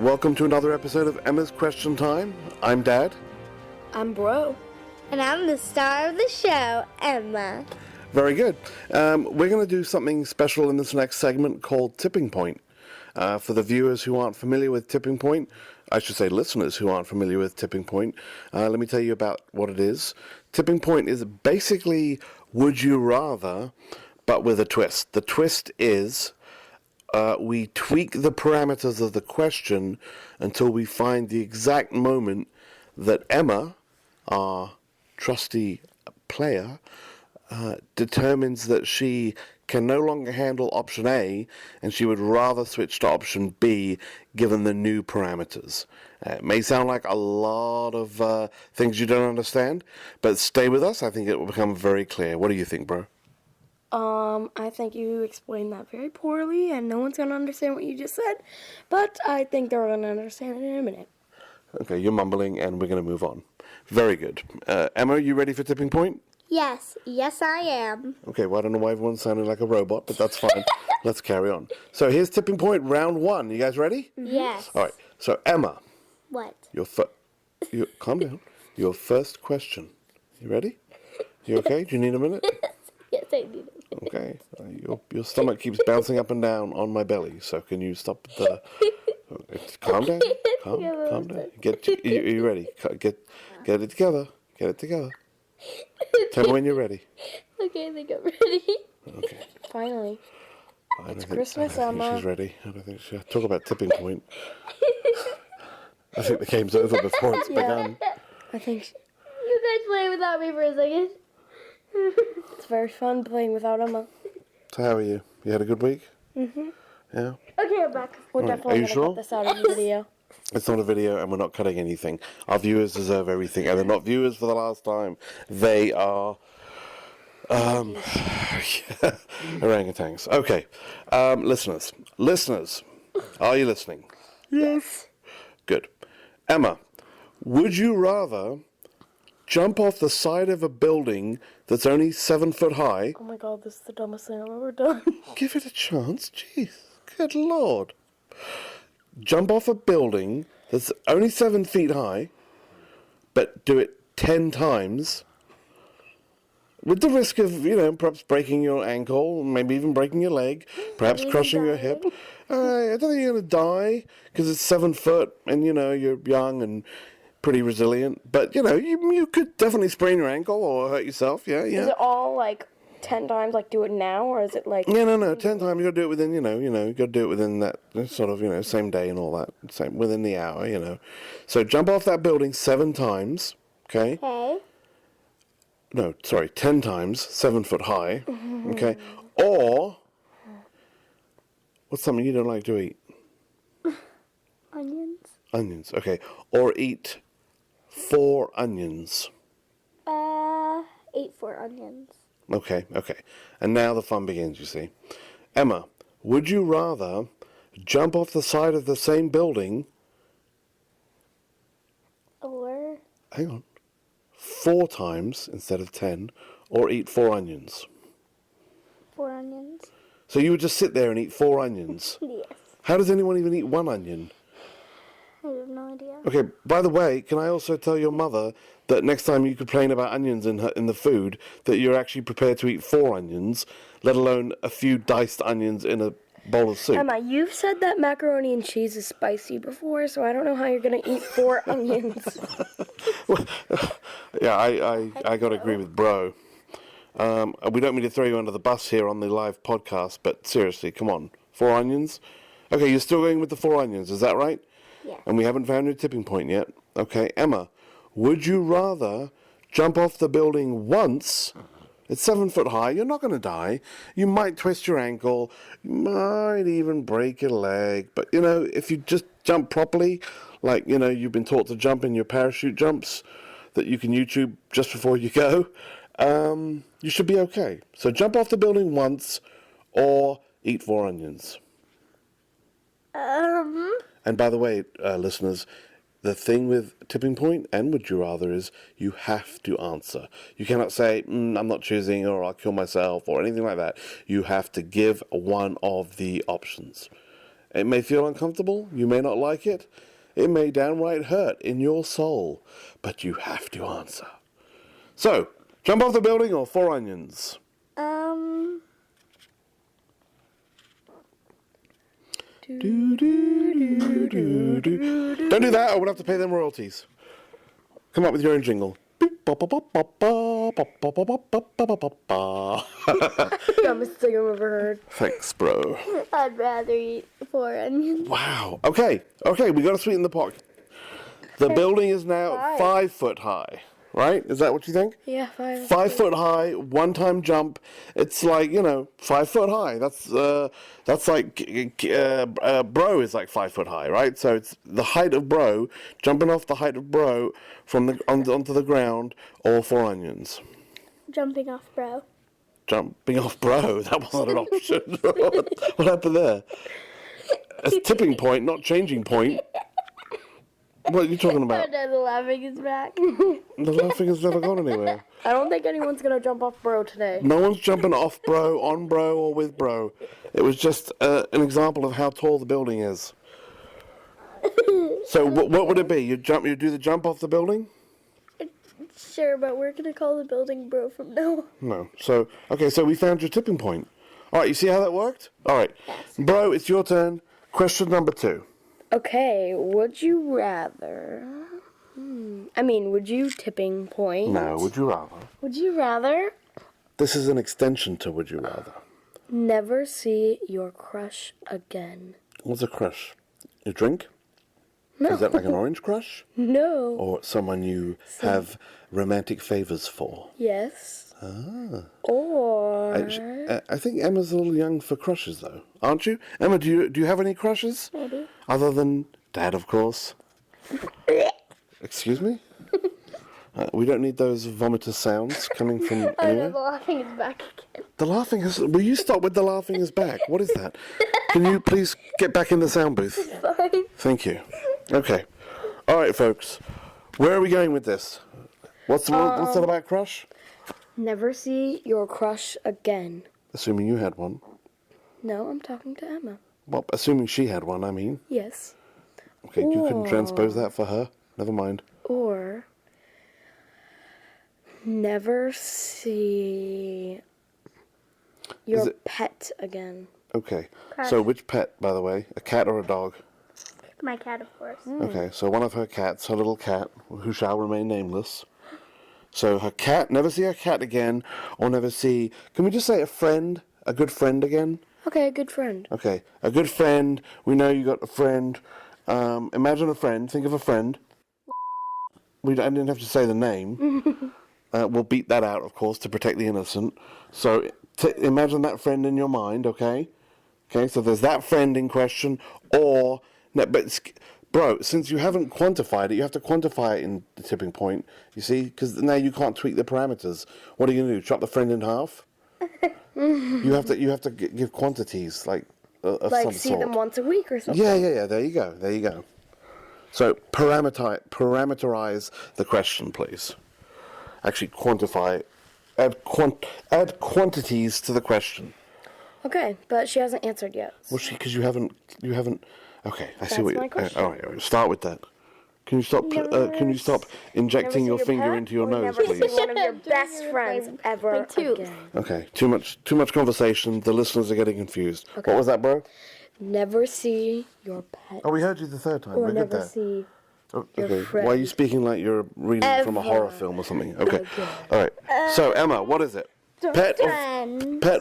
Welcome to another episode of Emma's Question Time. I'm Dad. I'm Bro. And I'm the star of the show, Emma. Very good. We're going to do something special in this next segment called Tipping Point. For the viewers who aren't familiar with Tipping Point, I should say listeners who aren't familiar with Tipping Point, let me tell you about what it is. Tipping Point is basically Would You Rather, but with a twist. The twist is we tweak the parameters of the question until we find the exact moment that Emma, our trusty player, determines that she can no longer handle option A and she would rather switch to option B given the new parameters. It may sound like a lot of things you don't understand, but stay with us. I think it will become very clear. What do you think, bro? I think you explained that very poorly, and no one's going to understand what you just said, but I think they're going to understand it in a minute. Okay, you're mumbling, and we're going to move on. Very good. Emma, are you ready for Tipping Point? Yes, I am. Okay, well, I don't know why everyone's sounding like a robot, but that's fine. Let's carry on. So here's Tipping Point, round one. You guys ready? Yes. All right, so Emma. What? Calm down. Your first question. You ready? You okay? Do you need a minute? Yes, I need it. Okay. Your stomach keeps bouncing up and down on my belly, so can you stop the... Calm down. Calm down. Are you ready? Get it together. Get it together. Tell me when you're ready. Okay, I think I'm ready. Okay. Finally. It's Christmas, I don't think Emma. she's ready. I don't think she's... Talk about Tipping Point. I think the game's over before it's begun. I think You guys play without me for a second. it's very fun playing without Emma. So how are you? You had a good week? Mm-hmm. Yeah? Okay, I'm back. We're Right, definitely are you going to sure? cut this out of the video. It's not a video and we're not cutting anything. Our viewers deserve everything. And they're not viewers for the last time. They are... orangutans. Okay. Listeners. Are you listening? Yes. Good. Emma, would you rather jump off the side of a building that's only 7 foot high? Oh my god, this is the dumbest thing I've ever done. Give it a chance. Jeez. Good Lord. Jump off a building that's only 7 feet high, but do it 10 times, with the risk of, perhaps breaking your ankle, maybe even breaking your leg, perhaps crushing your hip. I don't think you're going to die, because it's 7 foot, and, you're young and pretty resilient. But, you could definitely sprain your ankle or hurt yourself, yeah. Is it all, 10 times, do it now, or is it, Yeah, no, 10 times. You got to do it within, you got to do it within that sort of, same day and all that, within the hour, So jump off that building 7 times, okay? Okay. No, sorry, 10 times, 7 foot high, okay? Or, what's something you don't like to eat? Onions. Onions, okay. Or eat 4 onions. 8 for onions. Okay. And now the fun begins, you see. Emma, would you rather jump off the side of the same building... Or... Hang on. 4 times instead of 10, or eat 4 onions? 4 onions. So you would just sit there and eat 4 onions? Yes. How does anyone even eat 1 onion? I have no idea. Okay, by the way, can I also tell your mother that next time you complain about onions in the food, that you're actually prepared to eat 4 onions, let alone a few diced onions in a bowl of soup? Emma, you've said that macaroni and cheese is spicy before, so I don't know how you're going to eat 4 onions. Yeah, I got to agree with Bro. We don't mean to throw you under the bus here on the live podcast, but seriously, come on. 4 onions? Okay, you're still going with the 4 onions, is that right? Yeah. And we haven't found your tipping point yet. Okay, Emma, would you rather jump off the building once? It's 7 foot high. You're not going to die. You might twist your ankle. You might even break your leg. But, if you just jump properly, like, you've been taught to jump in your parachute jumps that you can YouTube just before you go, you should be okay. So jump off the building once or eat 4 onions. And by the way, listeners, the thing with tipping point and would you rather is you have to answer. You cannot say, I'm not choosing, or I'll kill myself, or anything like that. You have to give one of the options. It may feel uncomfortable, you may not like it, it may downright hurt in your soul, but you have to answer. So, jump off the building or 4 onions? Don't do that, or we'll have to pay them royalties. Come up with your own jingle. Dumbest thing I've ever heard. Thanks, bro. I'd rather eat 4 onions. Wow. Okay, we got to sweeten the pot. The building is now 5 foot high, right? Is that what you think? Yeah, 5. 5 foot high, one-time jump. It's like, 5 foot high. That's like bro is like 5 foot high, right? So it's the height of bro, jumping off the height of bro from onto the ground, or 4 onions. Jumping off, bro. Jumping off bro, that wasn't an option. What happened there? It's tipping point, not changing point. What are you talking about? Oh, no, the laughing is back. The laughing has never gone anywhere. I don't think anyone's gonna jump off bro today. No one's jumping off bro, on bro, or with bro. It was just an example of how tall the building is. So what would it be? You do the jump off the building? Sure, but we're gonna call the building bro from now on. No. So we found your tipping point. All right, you see how that worked? All right. Yes. Bro, it's your turn. Question number 2. Okay, would you rather... would you tipping point? No, would you rather? Would you rather This is an extension to would you rather. never see your crush again? What's a crush? A drink? No. Is that like an orange crush? No. Or someone you have romantic favors for? Yes. Ah. Or... I think Emma's a little young for crushes, though, aren't you? Emma, do you have any crushes? Maybe. Other than Dad, of course. Excuse me? We don't need those vomitous sounds coming from Oh, no, anywhere. the laughing is back again. The laughing has... Will you stop with the laughing is back? What is that? Can you please get back in the sound booth? Fine. Thank you. Okay. All right, folks. Where are we going with this? What's that about crush? Never see your crush again. Assuming you had one. No, I'm talking to Emma. Well, assuming she had one, I mean. Yes. Okay, you can transpose that for her. Never mind. Or never see your pet again. Okay. Crush. So which pet, by the way? A cat or a dog? My cat, of course. Okay, so one of her cats, her little cat, who shall remain nameless. So her cat, never see her cat again, or never see... Can we just say a friend? A good friend again? Okay, a good friend. Okay, a good friend. We know you got a friend. Imagine a friend. Think of a friend. I didn't have to say the name. We'll beat that out, of course, to protect the innocent. So imagine that friend in your mind, okay? Okay, so there's that friend in question, or... No, but, bro, since you haven't quantified it, you have to quantify it in the tipping point, you see? Because now you can't tweak the parameters. What are you going to do, chop the friend in half? You have to give quantities, like of Like some see sort. them once a week or something. Yeah. There you go. So parameterize the question, please. Actually, quantify. Add quantities to the question. Okay, but she hasn't answered yet. Well, because you haven't. Okay, I see That's what. my question. All right, start with that. Can you stop? Can you stop injecting your finger into your nose, Never see please? one of your best friends ever Like two. again. Okay, too much conversation. The listeners are getting confused. What was that, bro? Never see your pet. Oh, we heard you the third time. Or We did never that. see. Oh, your okay. friend. Why are you speaking like you're reading from a horror film or something? Okay. All right. So Emma, what is it? Pet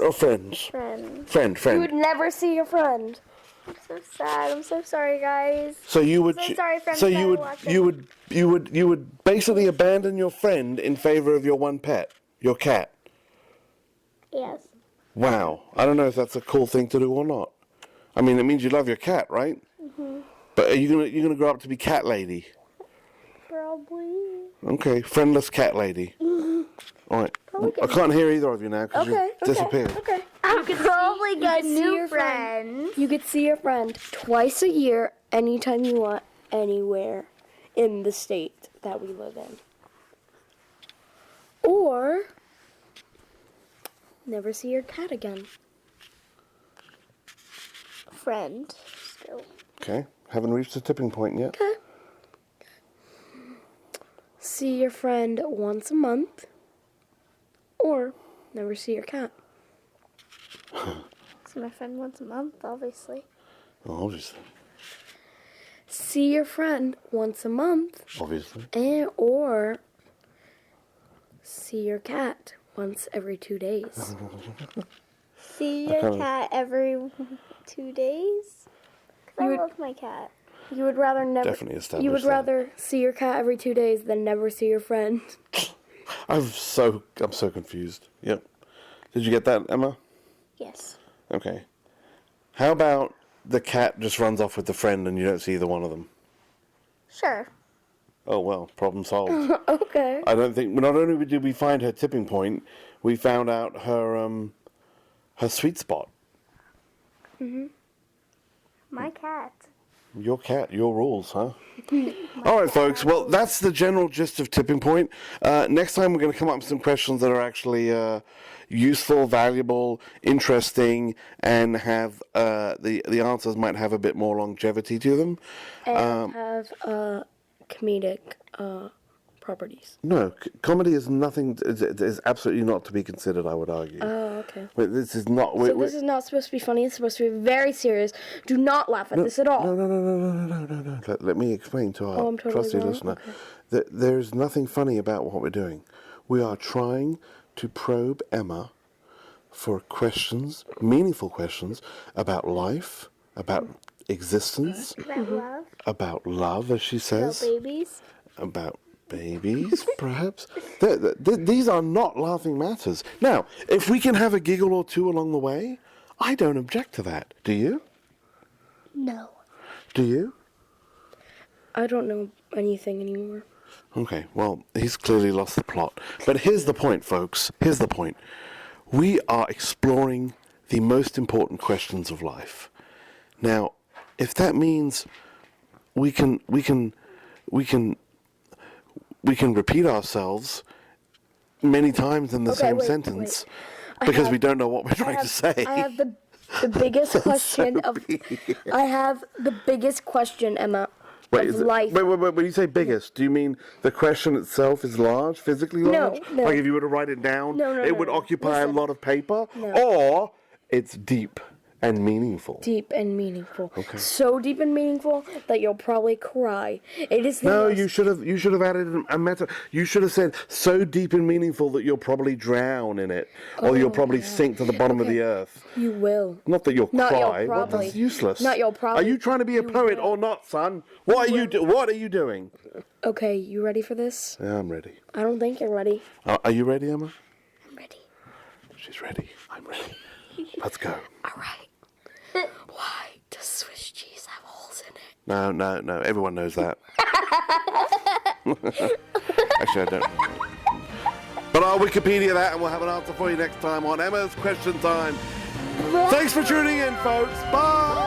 or friends? Friend. Friend. You would never see your friend. I'm so sad. I'm so sorry, guys. So you would. So sorry, friends, So that you are would. watching. You would basically abandon your friend in favor of your one pet, your cat. Yes. Wow. I don't know if that's a cool thing to do or not. I mean, it means you love your cat, right? Mm-hmm. But are you gonna grow up to be cat lady? Probably. Okay, friendless cat lady. All right. I can't hear either of you now because you disappeared. Okay. I'm probably get see new your friends. You could see your friend twice a year, anytime you want, anywhere in the state that we live in. Or never see your cat again. Friend. still. Okay. Haven't reached the tipping point yet. Okay. See your friend once a month, or never see your cat. See my friend once a month, obviously. Well, obviously. See your friend once a month, Obviously. or see your cat once every 2 days. See your cat every 2 days? Because I would- love my cat. You would rather never. Definitely established You would that. rather see your cat every 2 days than never see your friend. I'm so confused. Yep. Did you get that, Emma? Yes. Okay. How about the cat just runs off with the friend and you don't see either one of them? Sure. Oh, well, problem solved. Okay. I don't think, not only did we find her tipping point, we found out her sweet spot. My cat. Your cat, your rules, huh? All right, folks. Well, that's the general gist of Tipping Point. Next time, we're going to come up with some questions that are actually useful, valuable, interesting, and have the answers might have a bit more longevity to them. And have comedic properties. No, comedy is nothing. Is absolutely not to be considered. I would argue. Oh, okay. Wait, this is not. So this is not supposed to be funny. It's supposed to be very serious. Do not laugh at this at all. No. Let me explain to our I'm totally trusty wrong. listener Okay. that there's nothing funny about what we're doing. We are trying to probe Emma for questions, meaningful questions about life, about existence, about love, as she says, Babies. about babies, perhaps. These are not laughing matters. Now, if we can have a giggle or two along the way, I don't object to that. Do you? No. Do you? I don't know anything anymore. Okay, well, he's clearly lost the plot. But here's the point, folks. Here's the point. We are exploring the most important questions of life. Now, if that means we can repeat ourselves many times in the Okay, same wait, sentence wait. because we don't know what we're trying to say. I have the biggest question of. I have the biggest question, Emma, of life. Wait. When you say biggest, do you mean the question itself is large, physically No, large? no. Like if you were to write it down, No, it would occupy Listen. a lot of paper? No. Or it's deep and meaningful? Deep and meaningful. Okay. So deep and meaningful that you'll probably cry. It is the No, most- you should have added a meta. You should have said so deep and meaningful that you'll probably drown in it, or you'll probably sink to the bottom of the earth. You will. Not that you'll Not cry. you'll Well, probably. that's useless. Not you'll probably. Are you trying to be a poet or not, son? What are you doing? Okay, you ready for this? Yeah, I'm ready. I don't think you're ready. Are you ready, Emma? I'm ready. She's ready. I'm ready. Let's go. All right. Why does Swiss cheese have holes in it? No. Everyone knows that. Actually, I don't. But I'll Wikipedia that and we'll have an answer for you next time on Emma's Question Time. Thanks for tuning in, folks. Bye.